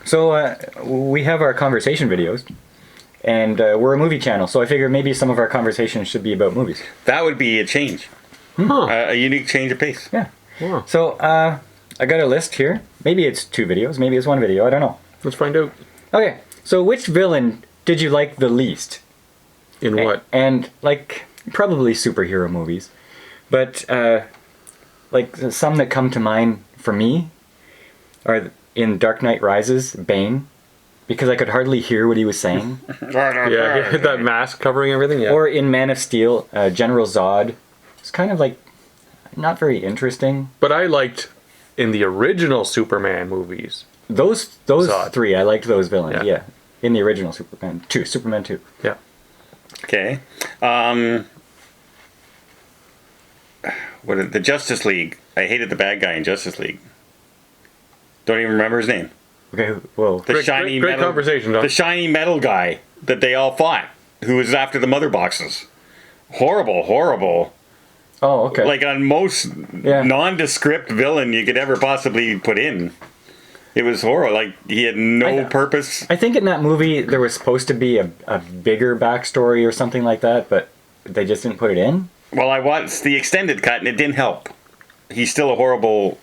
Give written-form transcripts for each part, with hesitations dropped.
So we have our conversation videos, and we're a movie channel, so I figure maybe some of our conversations should be about movies. That would be a change. A unique change of pace. Yeah. Wow. So I got a list here. Maybe it's 2 videos, maybe it's 1 video, I don't know. Let's find out. Okay, so which villain did you like the least? In what? And, like, probably superhero movies. But, like, some that come to mind for me are in Dark Knight Rises, Bane. Because I could hardly hear what he was saying. Yeah, he had that mask covering everything. Yeah. Or in Man of Steel, General Zod. It's kind of, like, not very interesting. But I liked, in the original Superman movies. Those Zod. 3, I liked those villains, Yeah. yeah. In the original Superman 2. Yeah. Okay. The Justice League. I hated the bad guy in Justice League. Don't even remember his name. Okay, well... The Great conversation, Don. The shiny metal guy that they all fought, who was after the mother boxes. Horrible. Oh, okay. Like on most nondescript villain you could ever possibly put in. It was horrible. Like he had no purpose. I think in that movie there was supposed to be a bigger backstory or something like that, but they just didn't put it in. Well, I watched the extended cut and it didn't help. He's still a horrible.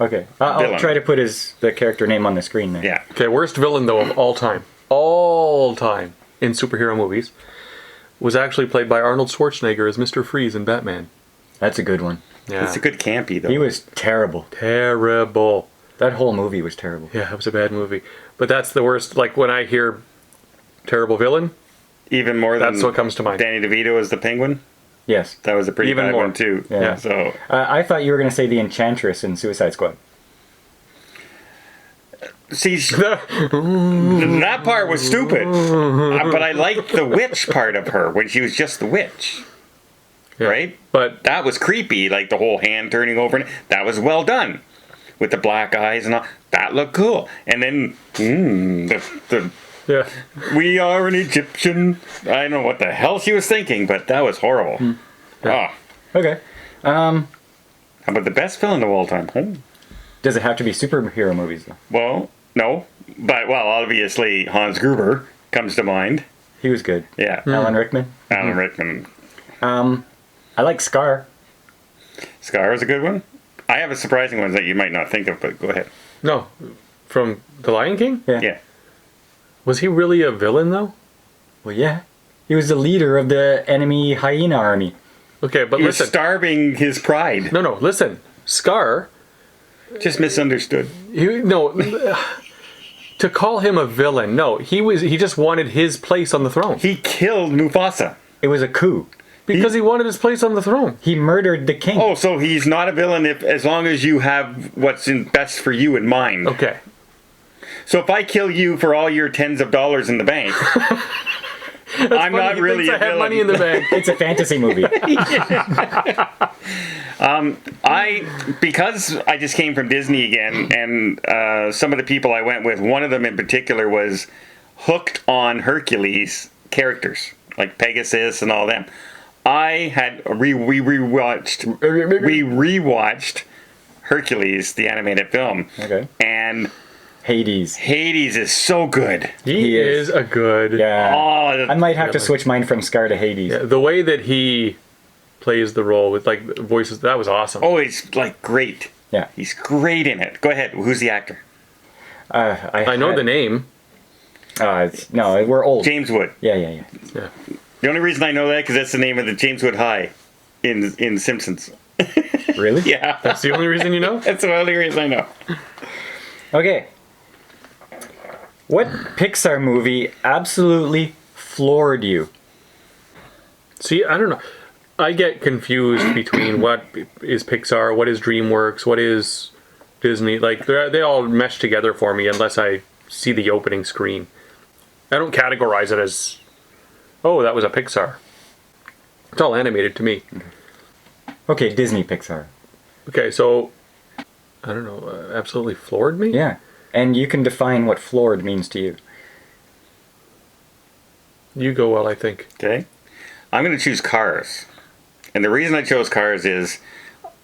Okay, I'll try to put the character name on the screen there. Yeah. Okay, worst villain though of all time in superhero movies was actually played by Arnold Schwarzenegger as Mr. Freeze in Batman. That's a good one. Yeah. It's a good campy though. He was terrible. Terrible. That whole movie was terrible. Yeah, it was a bad movie. But that's the worst. Like when I hear terrible villain, even more than that's what comes to mind. Danny DeVito as the Penguin. Yes. That was a pretty Even bad more. one too. Yeah. So I thought you were going to say the Enchantress in Suicide Squad. see, that part was stupid. But I liked the witch part of her when she was just the witch. Yeah. Right? But That was creepy, like the whole hand turning over. That was well done. With the black eyes and all. That looked cool. And then, yeah, we are an Egyptian. I don't know what the hell she was thinking, but that was horrible. Yeah. Oh. Okay. How about the best villain of all time? Oh. Does it have to be superhero movies, though? Well, no. But, obviously, Hans Gruber comes to mind. He was good. Yeah. Alan Rickman. Alan Rickman. I like Scar. Scar was a good one. I have a surprising one that you might not think of, but go ahead. no, from The Lion King. Yeah. Was he really a villain though? Well, yeah. He was the leader of the enemy hyena army. Okay, but He was listen. starving his pride. No, listen. Scar. Just misunderstood. To call him a villain, no, he just wanted his place on the throne. He killed Mufasa. It was a coup. Because he wanted his place on the throne. He murdered the king. Oh, so he's not a villain as long as you have what's best for you in mind. Okay. So if I kill you for all your tens of dollars in the bank, I'm not really a I have villain. money in the bank. It's a fantasy movie. Because I just came from Disney again, and some of the people I went with, one of them in particular was hooked on Hercules characters, like Pegasus and all them. We rewatched Hercules, the animated film. Okay. And Hades. Hades is so good. He is a good. Yeah. Oh, I might have to switch mine from Scar to Hades. Yeah, the way that he plays the role with like voices, that was awesome. oh, he's like great. Yeah. He's great in it. Go ahead. Who's the actor? I know the name. No, we're old. James Wood. Yeah. Yeah. The only reason I know that because that's the name of the James Wood High in Simpsons. Really? Yeah. That's the only reason you know? That's the only reason I know. Okay. What Pixar movie absolutely floored you? See, I don't know. I get confused between what is Pixar, what is DreamWorks, what is Disney. Like, they all mesh together for me unless I see the opening screen. I don't categorize it as, oh, that was a Pixar. It's all animated to me. Okay, Disney Pixar. Okay, so, I don't know, absolutely floored me? Yeah. And you can define what floored means to you. You go well, I think. Okay. I'm going to choose Cars. And the reason I chose Cars is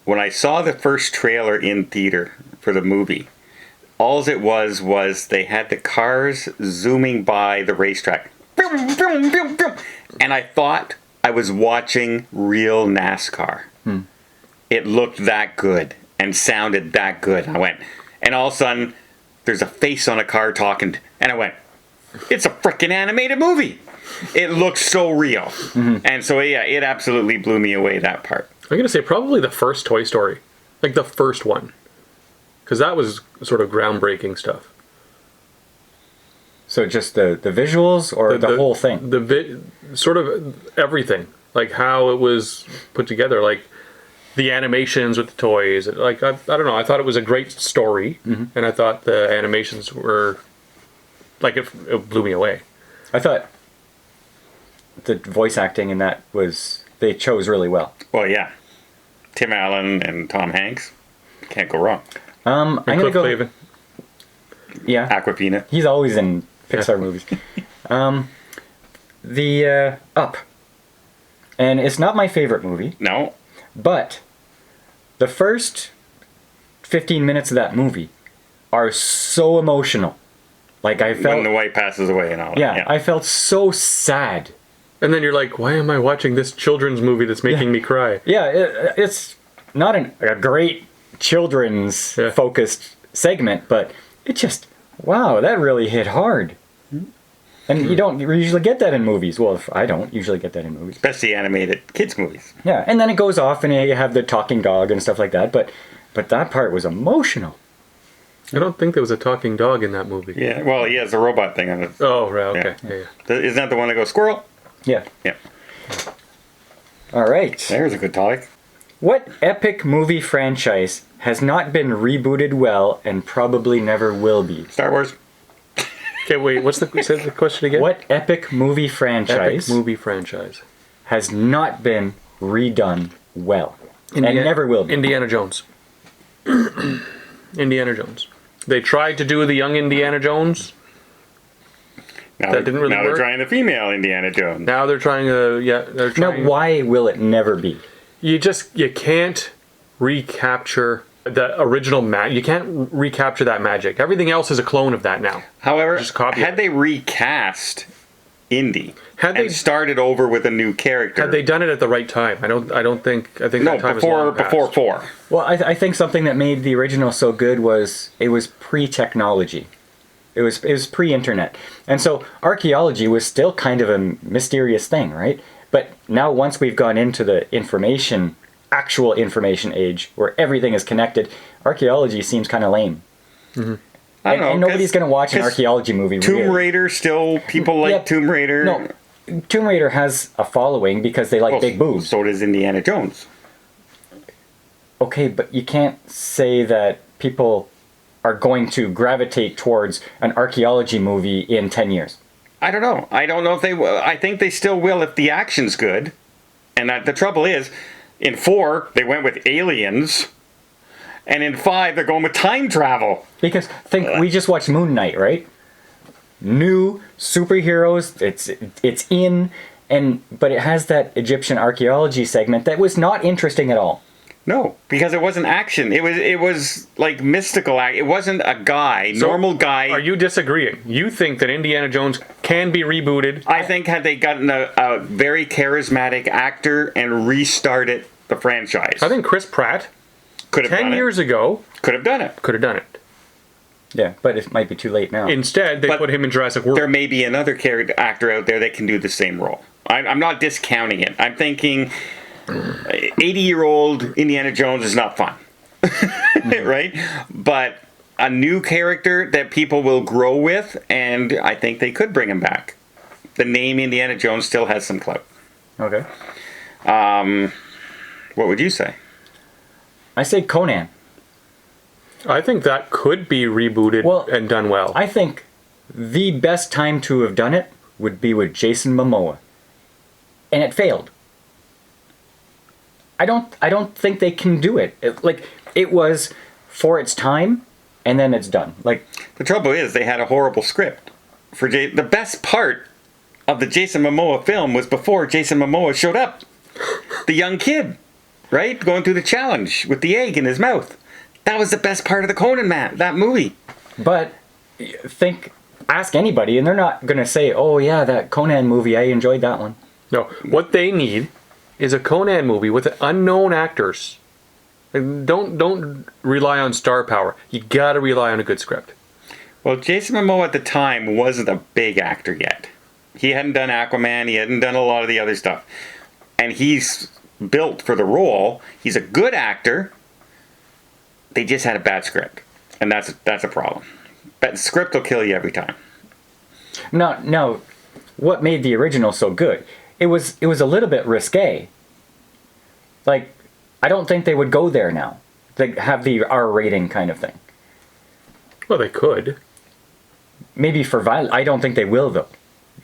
when I saw the first trailer in theater for the movie, All it was they had the cars zooming by the racetrack. And I thought I was watching real NASCAR. It looked that good and sounded that good. I went, and all of a sudden, there's a face on a car talking, and I went, it's a freaking animated movie. It looks so real. And so, yeah, it absolutely blew me away, that part. I'm going to say probably the first Toy Story. Like the first one. Because that was sort of groundbreaking stuff. So just the visuals or the whole thing? Sort of everything. Like how it was put together. Like the animations with the toys. Like, I don't know. I thought it was a great story. And I thought the animations were... Like, it blew me away. I thought the voice acting in that was... They chose really well. Well, yeah. Tim Allen and Tom Hanks. Can't go wrong. I'm going to go... Clavin. Yeah. Aquafina. He's always in Pixar movies. The Up. And it's not my favorite movie. No. But the first 15 minutes of that movie are so emotional. Like I felt... When the wife passes away and all that. Yeah, I felt so sad. And then you're like, why am I watching this children's movie that's making me cry? Yeah, it's not a great children's focused segment, but it just, wow, that really hit hard. And you don't usually get that in movies. Well, I don't usually get that in movies. Especially animated kids' movies. Yeah, and then it goes off and you have the talking dog and stuff like that, but that part was emotional. I don't think there was a talking dog in that movie. Yeah, well, he has a robot thing on it. Oh, right, okay. Yeah. Isn't that the one that goes, squirrel? Yeah. Yeah. All right. There's a good topic. What epic movie franchise has not been rebooted well and probably never will be? Star Wars. Okay, wait, say the question again? What epic movie franchise has not been redone well and never will be? Indiana Jones. Indiana Jones. They tried to do the young Indiana Jones. Now That didn't really now work. they're trying the female Indiana Jones. Now they're trying to, they're trying. Now, why will it never be? You can't recapture the original you can't recapture that magic. Everything else is a clone of that now. However, Just copy had it. they recast Indy Had they- and started over with a new character, Had they done it at the right time? I think no, that time is long before past. 4. Well, I think something that made the original so good was it was pre-technology. It was pre-internet. And so archaeology was still kind of a mysterious thing, right? But now once we've gone into the actual information age where everything is connected, archaeology seems kind of lame. I don't And know. nobody's going to watch an 'cause archaeology movie. Tomb really. Raider still, people like Yep. Tomb Raider. No, Tomb Raider has a following because they like Well, big boobs. So does Indiana Jones. Okay, but you can't say that people are going to gravitate towards an archaeology movie in 10 years. I don't know. I don't know if they will. I think they still will if the action's good. And the trouble is, in 4, they went with aliens. And in 5, they're going with time travel. Because we just watched Moon Knight, right? New superheroes, it's in, but it has that Egyptian archaeology segment that was not interesting at all. No, because it wasn't action. It was like mystical act. It wasn't a guy, normal guy. Are you disagreeing? You think that Indiana Jones can be rebooted? I think had they gotten a very charismatic actor and restarted the franchise, I think Chris Pratt, could have 10 done years it. ago, Could have done it. could have done it. Yeah, but it might be too late now. Instead, they But put him in Jurassic World. There may be another actor out there that can do the same role. I'm not discounting it. I'm thinking 80-year-old Indiana Jones is not fun. Right? But a new character that people will grow with, and I think they could bring him back. The name Indiana Jones still has some clout. Okay. What would you say? I say Conan. I think that could be rebooted and done well. I think the best time to have done it would be with Jason Momoa. And it failed. I don't think they can do it. It was for its time, and then it's done. The trouble is, they had a horrible script. The best part of the Jason Momoa film was before Jason Momoa showed up. The young kid, right? Going through the challenge with the egg in his mouth. That was the best part of the Conan that movie. But ask anybody, and they're not going to say, "Oh yeah, that Conan movie, I enjoyed that one." No, what they need is a Conan movie with unknown actors. Like, don't rely on star power. You got to rely on a good script. Well, Jason Momoa at the time wasn't a big actor yet. He hadn't done Aquaman. He hadn't done a lot of the other stuff. And he's built for the role. He's a good actor. They just had a bad script. And that's a problem. But the script will kill you every time. No. What made the original so good? It was a little bit risque. Like, I don't think they would go there now. They have the R rating kind of thing. Well, they could. Maybe for violence. I don't think they will though.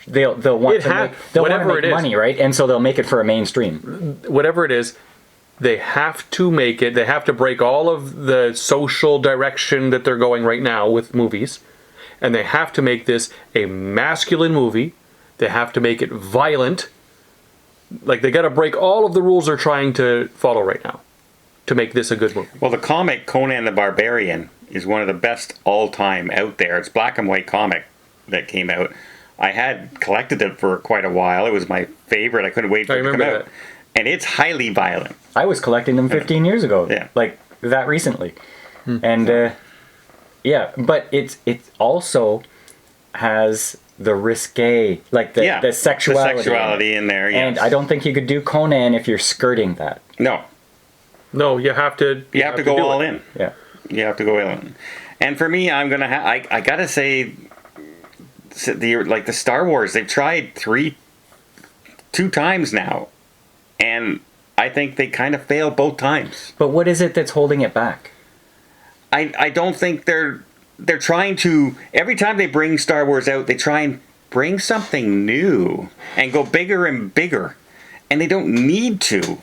They'll want to make money, right? And so they'll make it for a mainstream. Whatever it is, they have to make it. They have to break all of the social direction that they're going right now with movies. And they have to make this a masculine movie. They have to make it violent. Like, they got to break all of the rules they're trying to follow right now to make this a good movie. Well, the comic Conan the Barbarian is one of the best all-time out there. It's black and white comic that came out. I had collected it for quite a while. It was my favorite. I couldn't wait for it to come out. And it's highly violent. I was collecting them 15 years ago. Yeah. Like, that recently. And, yeah, but it also has the risque, like the sexuality. The sexuality in there, yes. And I don't think you could do Conan if you're skirting that. No, you have to. You have to go all in. Yeah. You have to go in. And for me, I'm gonna I gotta say, the Star Wars, they've tried two times now, and I think they kind of failed both times. But what is it that's holding it back? I don't think they're trying to. Every time they bring Star Wars out, they try and bring something new and go bigger and bigger, and they don't need to.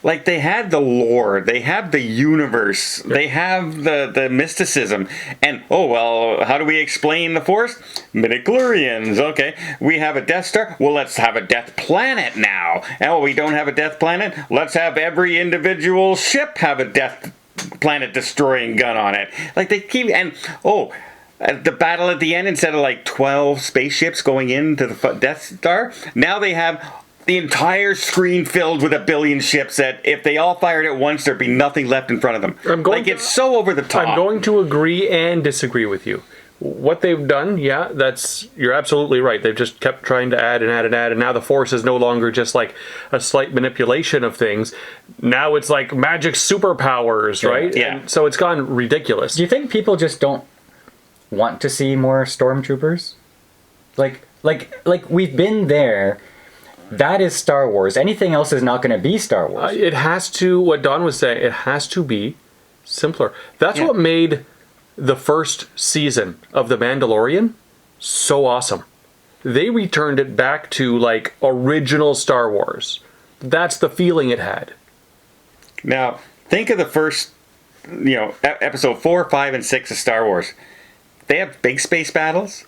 Like, they had the lore, they have the universe, they have the mysticism, and, oh, well, how do we explain the Force? Midichlorians, okay. We have a Death Star? Well, let's have a Death Planet now. Oh, we don't have a Death Planet? Let's have every individual ship have a Death Planet destroying gun on it. Like, they keep, and, the battle at the end, instead of, 12 spaceships going into the Death Star, now they have the entire screen filled with 1 billion ships that if they all fired at once, there'd be nothing left in front of them. It's so over the top. I'm going to agree and disagree with you. What they've done, you're absolutely right. They've just kept trying to add and add and add, and now the Force is no longer just like a slight manipulation of things. Now it's like magic superpowers, right? Yeah. And so it's gone ridiculous. Do you think people just don't want to see more stormtroopers? Like we've been there. That is Star Wars. Anything else is not going to be Star Wars. It has to, what Don was saying, it has to be simpler. That's what made the first season of The Mandalorian so awesome. They returned it back to, original Star Wars. That's the feeling it had. Now, think of the first, episode 4, 5, and 6 of Star Wars. They have big space battles,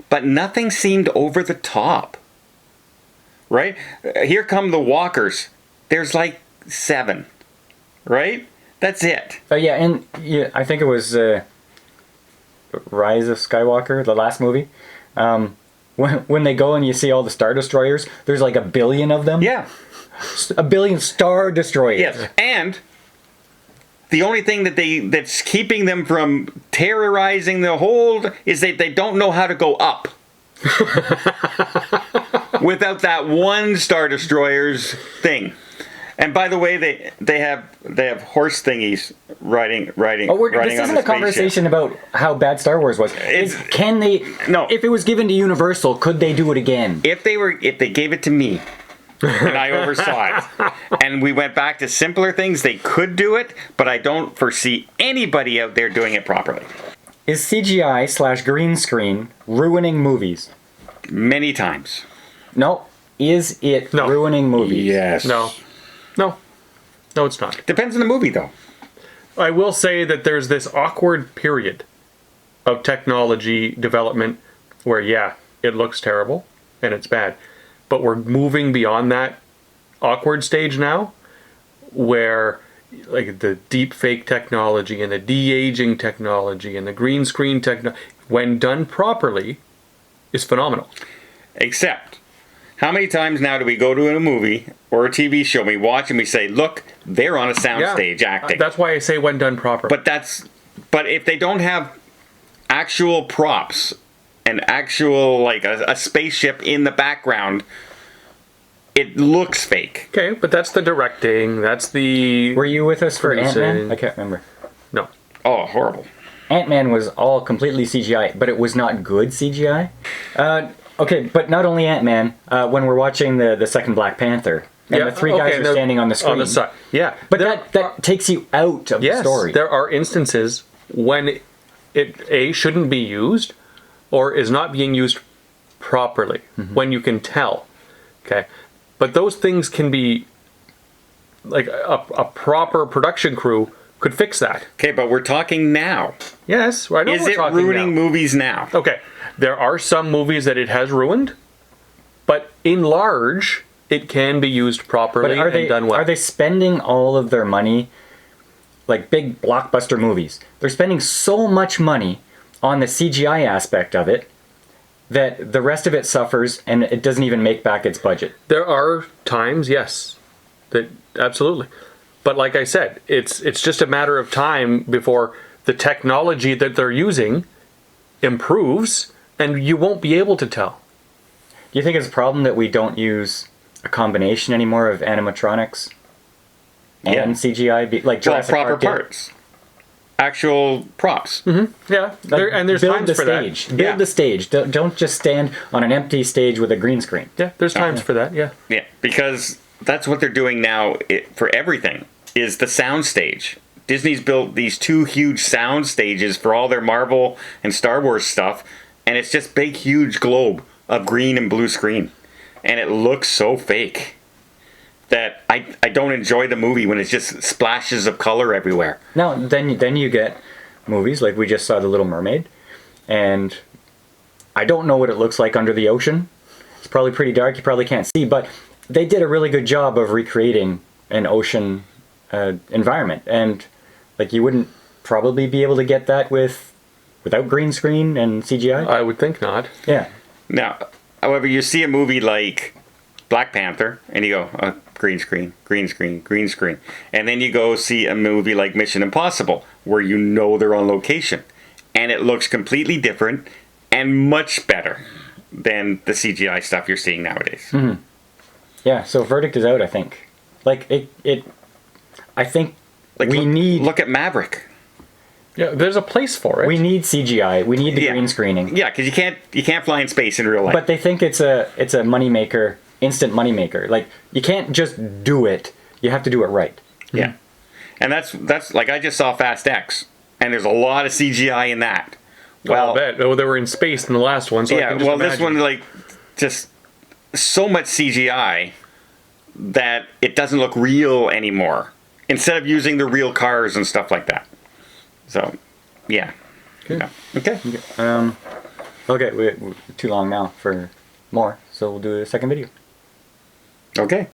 but nothing seemed over the top. Right? Here come the walkers. There's 7. Right? That's it. And I think it was Rise of Skywalker, the last movie. When they go and you see all the Star Destroyers, there's 1 billion of them. Yeah. 1 billion Star Destroyers. Yes. And the only thing that's keeping them from terrorizing the hold is that they don't know how to go up. Without that one Star Destroyer's thing. And by the way, they have horse thingies riding. This isn't a conversation about how bad Star Wars was. Can they? No. If it was given to Universal, could they do it again? If they gave it to me, and I oversaw it, and we went back to simpler things, they could do it. But I don't foresee anybody out there doing it properly. Is CGI/green screen ruining movies? Many times. No. Is it ruining movies? Yes. No, it's not. Depends on the movie, though. I will say that there's this awkward period of technology development where, it looks terrible and it's bad. But we're moving beyond that awkward stage now where like the deep fake technology and the de-aging technology and the green screen technology, when done properly, is phenomenal. Except, how many times now do we go to a movie or a TV show, we watch and we say, look, they're on a soundstage acting. That's why I say when done properly. But if they don't have actual props and actual, like, a spaceship in the background, it looks fake. Okay, but that's the directing. That's the... Were you with us for producing. Ant-Man? I can't remember. No. Oh, horrible. Ant-Man was all completely CGI, but it was not good CGI. Okay, but not only Ant-Man. When we're watching the second Black Panther, and the three guys are standing on the screen. On the side. Yeah. But that takes you out of the story. There are instances when it shouldn't be used or is not being used properly, when you can tell. Okay. But those things can be, like, a proper production crew could fix that. Okay, but we're talking now. Yes, I know Is we're it talking ruining now. movies now? Okay, there are some movies that it has ruined, but in large, it can be used properly and done well. Are they spending all of their money, like big blockbuster movies? They're spending so much money on the CGI aspect of it that the rest of it suffers and it doesn't even make back its budget. There are times, yes, that absolutely. But like I said, it's just a matter of time before the technology that they're using improves and you won't be able to tell. Do you think it's a problem that we don't use a combination anymore of animatronics and CGI? Like Jurassic proper Park did? parts. Actual props. Yeah, Like, and there's build times the for stage. that. Build the stage. Don't just stand on an empty stage with a green screen. Yeah, there's times for that, yeah. Yeah, because that's what they're doing now for everything, is the sound stage. Disney's built these 2 huge sound stages for all their Marvel and Star Wars stuff, and it's just big, huge globe of green and blue screen. And it looks so fake that I don't enjoy the movie when it's just splashes of color everywhere. Now, then you get movies like we just saw The Little Mermaid, and I don't know what it looks like under the ocean. It's probably pretty dark. You probably can't see, but they did a really good job of recreating an ocean environment, and like you wouldn't probably be able to get that without green screen and CGI. I would think not. Yeah. Now, however, you see a movie like Black Panther, and you go, green screen, green screen, green screen. And then you go see a movie like Mission Impossible, where you know they're on location. And it looks completely different and much better than the CGI stuff you're seeing nowadays. Mm-hmm. Yeah, so verdict is out, I think. Like, I think Like, look at Maverick. Yeah, there's a place for it. We need CGI. We need the green screening. Yeah, because you can't fly in space in real life. But they think it's a moneymaker, instant moneymaker. Like, you can't just do it. You have to do it right. Yeah. And that's like, I just saw Fast X, and there's a lot of CGI in that. Well, I bet. Oh, they were in space in the last one. So yeah, I can just this imagine. one, like, just so much CGI that it doesn't look real anymore. Instead of using the real cars and stuff like that. So, yeah. Good. Yeah. Okay. Okay, we're too long now for more, so we'll do a second video. Okay.